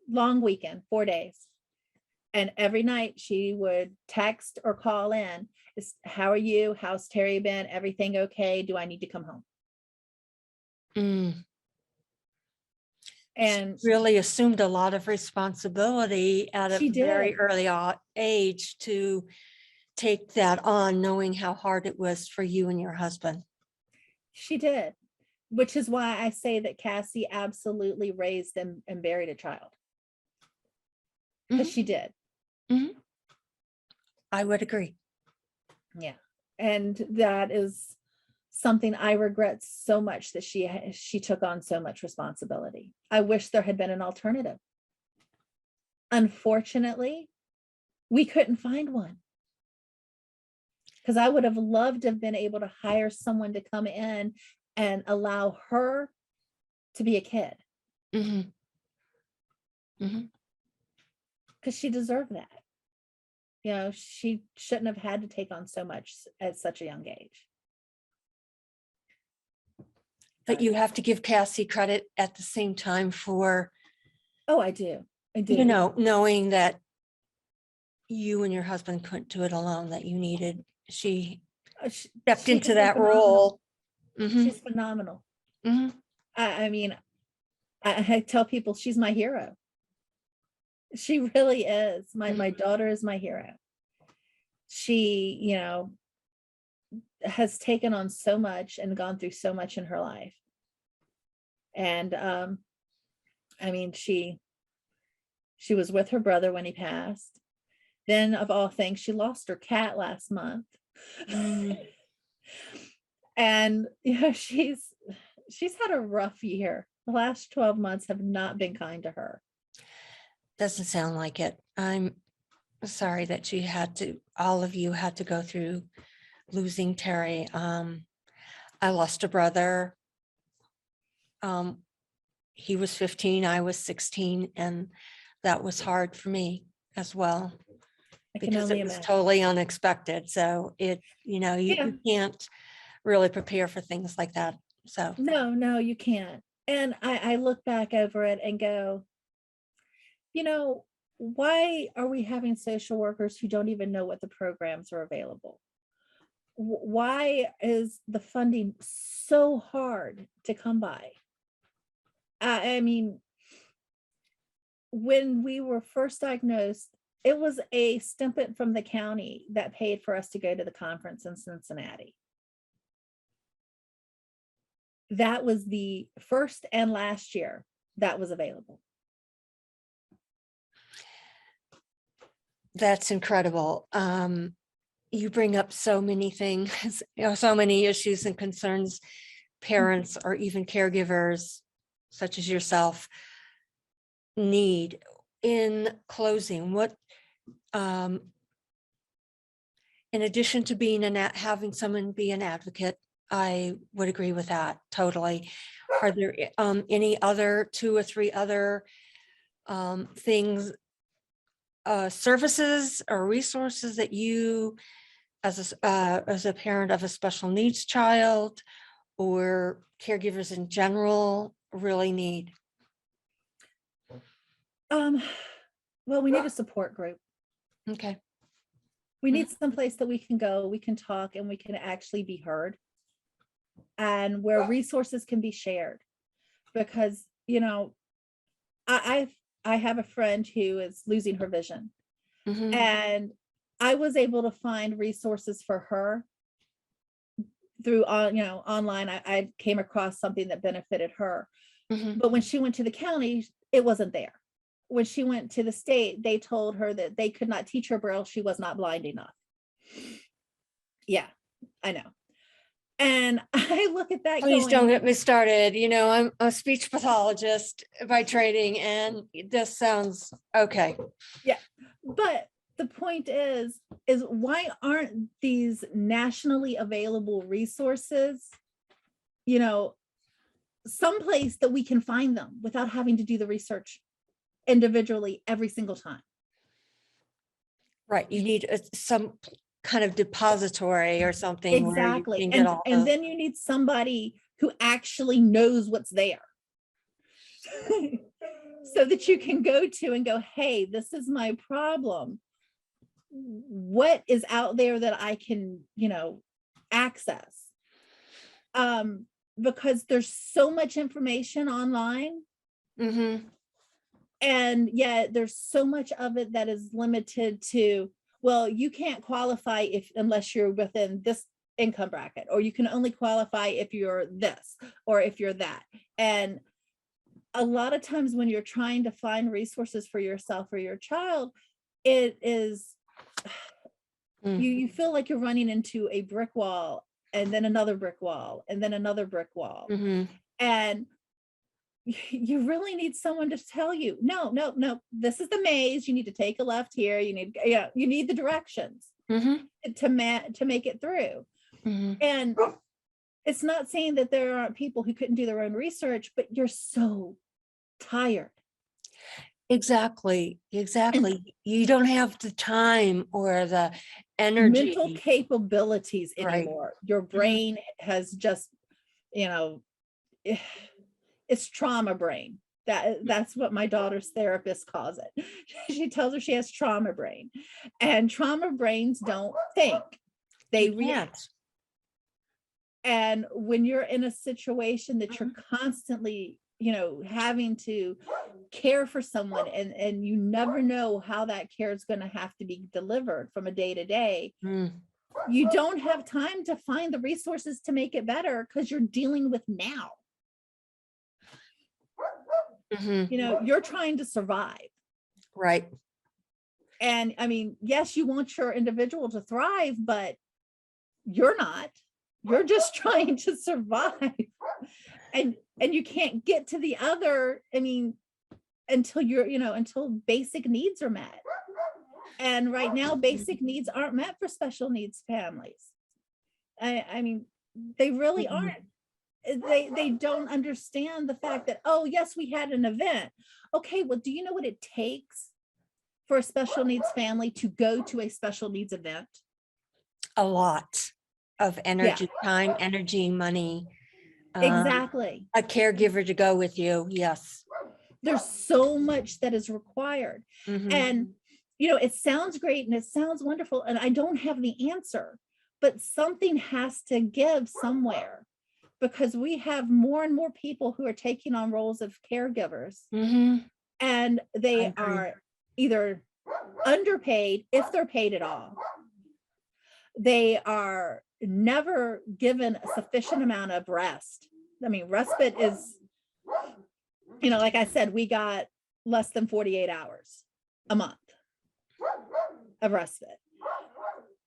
long weekend, 4 days. And every night she would text or call in, "How are you? How's Terry been? Everything okay? Do I need to come home?" And she really assumed a lot of responsibility at a she very did. early age to take that on, knowing how hard it was for you and your husband. She did, which is why I say that Cassie absolutely raised and buried a child. Because she did. Mm-hmm. I would agree. Yeah. And that is something I regret so much, that she took on so much responsibility. I wish there had been an alternative. Unfortunately, we couldn't find one. Because I would have loved to have been able to hire someone to come in and allow her to be a kid. Mm-hmm. Mm-hmm. Because she deserved that. She shouldn't have had to take on so much at such a young age. But you have to give Cassie credit at the same time for, oh, I do. Knowing that you and your husband couldn't do it alone, that you needed, she stepped into that role. Mm-hmm. She's phenomenal. Mm-hmm. I mean, I tell people she's my hero. She really is. My daughter is my hero. She, has taken on so much and gone through so much in her life. And I mean, she was with her brother when he passed. Then, of all things, she lost her cat last month. Mm, And she's had a rough year. The last 12 months have not been kind to her. doesn't sound like it. I'm sorry that all of you had to go through losing Terry. I lost a brother. He was 15, I was 16, and that was hard for me as well, I can because only it was imagine. totally unexpected. So you Yeah. you can't really prepare for things like that. So No, you can't. And I look back over it and go, why are we having social workers who don't even know what the programs are available? Why is the funding so hard to come by? I mean, when we were first diagnosed, it was a stipend from the county that paid for us to go to the conference in Cincinnati. That was the first and last year that was available. that's incredible. You bring up so many things, so many issues and concerns parents or even caregivers such as yourself need. In closing, what in addition to being having someone be an advocate, I would agree with that totally. Are there any other 2 or 3 other things, services or resources that you as a parent of a special needs child or caregivers in general really need? Well, we need a support group. Okay. We need some place that we can go, we can talk, and we can actually be heard, and where resources can be shared. Because, I have a friend who is losing her vision, Mhm, and I was able to find resources for her through online. I came across something that benefited her. mhm. But when she went to the county, it wasn't there. When she went to the state, they told her that they could not teach her Braille. She was not blind enough. Yeah, I know. And I look at that Please don't going, get me started. I'm a speech pathologist by training, and this sounds okay. yeah, but the point is why aren't these nationally available resources, someplace that we can find them without having to do the research individually every single time? Right. You need some kind of depository or something where you Exactly. can get all And the. then you need somebody who actually knows what's there. So that you can go to and go, hey, this is my problem. What is out there that I can, access? Because there's so much information online, Mhm. and yet there's so much of it that is limited to, well, you can't qualify unless you're within this income bracket, or you can only qualify if you're this or if you're that. And a lot of times when you're trying to find resources for yourself or your child, it is Mm. you feel like you're running into a brick wall, and then another brick wall, and then another brick wall. Mhm. And you really need someone to tell you, no, this is the maze. You need to take a left here. You need the directions Mhm. to make it through. Mhm. And it's not saying that there aren't people who couldn't do their own research, but you're so tired. Exactly. And Exactly. You don't have the time or the mental energy. capabilities Right. anymore. Your Mhm. brain has just, it's trauma brain. That's what my daughter's therapist calls it. She tells her she has trauma brain, and trauma brains don't think, You they react. can't. And when you're in a situation that you're Mhm. constantly, having to care for someone, and you never know how that care is going to have to be delivered from a day to day, Mm. you don't have time to find the resources to make it better because you're dealing with now. Mhm. You know, you're trying to survive. Right. And I mean, yes, you want your individual to thrive, but you're not. You're just trying to survive. And you can't get to the other, I mean, until you're, you know, until basic needs are met. And right now, basic needs aren't met for special needs families. I mean, they really Mhm. aren't. They don't understand the fact that, oh, yes, we had an event. Okay, well, do you know what it takes for a special needs family to go to a special needs event? A lot of Yeah, energy, time, energy, money, um, exactly. a caregiver to go with you. Yes. There's so much that is required. Mhm. And, you know, it sounds great and it sounds wonderful. And I don't have the answer, but something has to give somewhere, because we have more and more people who are taking on roles of caregivers, Mhm. and I they agree. are either underpaid, if they're paid at all. They are never given a sufficient amount of rest. I mean, respite is, you know, like I said, we got less than 48 hours a month of respite.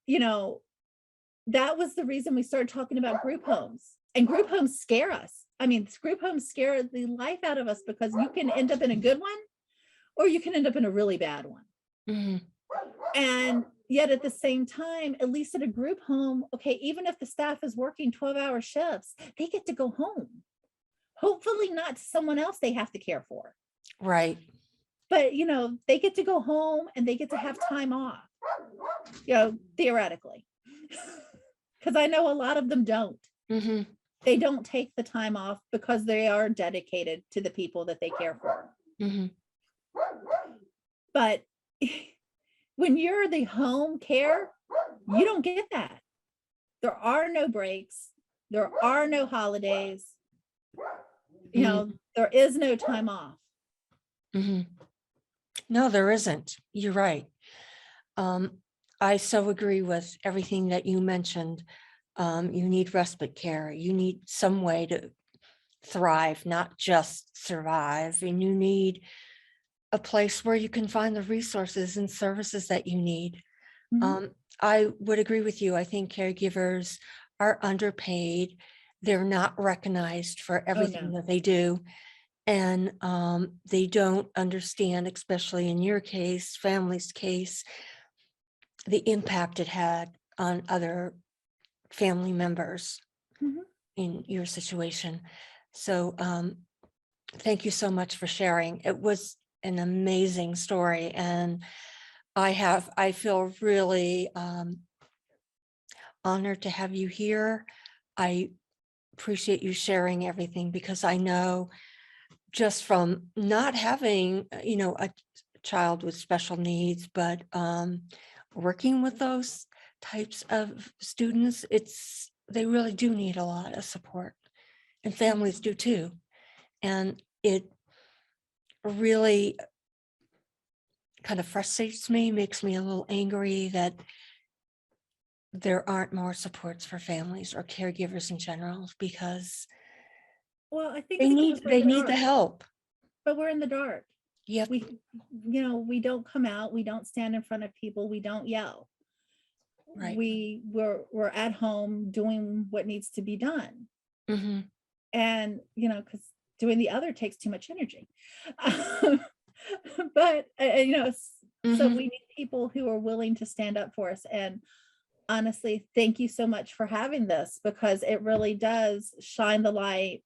You know, that was the reason we started talking about group homes. And group homes scare us. I mean, group homes scare the life out of us, because you can end up in a good one or you can end up in a really bad one. Mhm. And yet at the same time, at least at a group home, okay, even if the staff is working 12-hour shifts, they get to go home. Hopefully not to someone else they have to care for. Right. But, you know, they get to go home and they get to have time off, you know, theoretically. Because I know a lot of them don't. Mhm. They don't take the time off because they are dedicated to the people that they care for. Mhm. But when you're the home care, you don't get that. There are no breaks. There are no holidays. You Mhm. know, there is no time off. Mhm. No, there isn't. You're right. Um, I so agree with everything that you mentioned. You need respite care. You need some way to thrive, not just survive. And you need a place where you can find the resources and services that you need. Mhm. I would agree with you. I think caregivers are underpaid. They're not recognized for Oh, everything no. that they do. And they don't understand, especially in your case, family's case, the impact it had on other family members Mhm. in your situation. So thank you so much for sharing. It was an amazing story. And I feel really honored to have you here. I appreciate you sharing everything, because I know just from not having, a child with special needs, but working with those types of students, they really do need a lot of support, and families do too. And it really kind of frustrates me, makes me a little angry that there aren't more supports for families or caregivers in general, because Well, I think they it's need because we're in they the need the dark, help. but we're in the dark. Yep. We, you know, we don't come out, we don't stand in front of people, we don't yell. Right. We're at home doing what needs to be done. Hmm. And, you know, because doing the other takes too much energy. But, you know, so Hmm. we need people who are willing to stand up for us. And honestly, thank you so much for having this, because it really does shine the light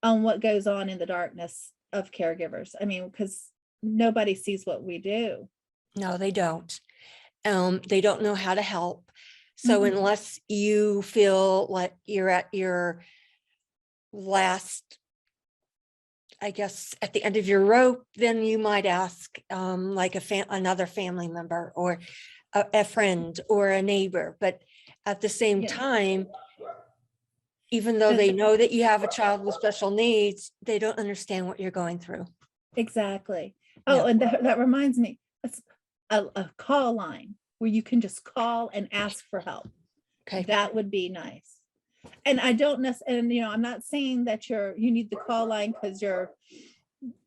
on what goes on in the darkness of caregivers. I mean, because nobody sees what we do. No, they don't. They don't know how to help. So Mhm. unless you feel like you're at your last, I guess, at the end of your rope, then you might ask like another family member, or a friend or a neighbor. But at the same Yeah, time, even though and they know that you have a child with special needs, they don't understand what you're going through. exactly. Yeah. Oh, and that reminds me, it's a call line where you can just call and ask for help. Okay. That would be nice. And I don't necessarily, and you know, I'm not saying that you need the call line because you're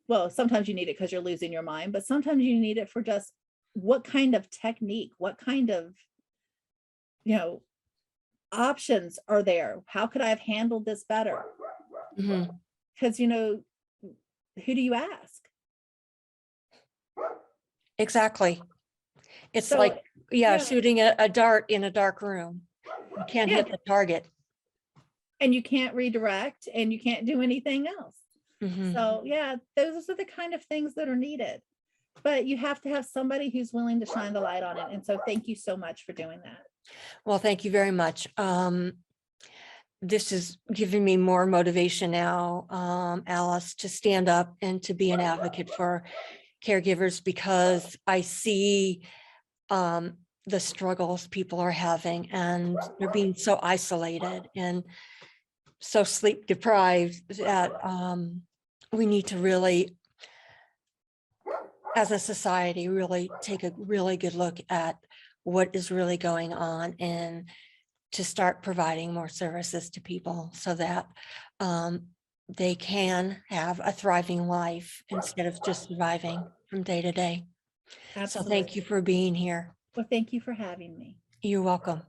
well, sometimes you need it because you're losing your mind, but sometimes you need it for just what kind of technique, what kind of, options are there? How could I have handled this better? Mhm. Because, who do you ask? Exactly. It's So, like, yeah, yeah, shooting a dart in a dark room. You can't yeah. hit the target. And you can't redirect and you can't do anything else. Mhm. So, yeah, those are the kind of things that are needed. But you have to have somebody who's willing to shine the light on it. And so thank you so much for doing that. Well, thank you very much. This is giving me more motivation now, Alice, to stand up and to be an advocate for caregivers, because I see the struggles people are having, and they're being so isolated and so sleep deprived that we need to really, as a society, really take a really good look at what is really going on, and to start providing more services to people so that they can have a thriving life instead of just surviving from day to day. So thank you Absolutely. for being here. Well, thank you for having me. You're welcome.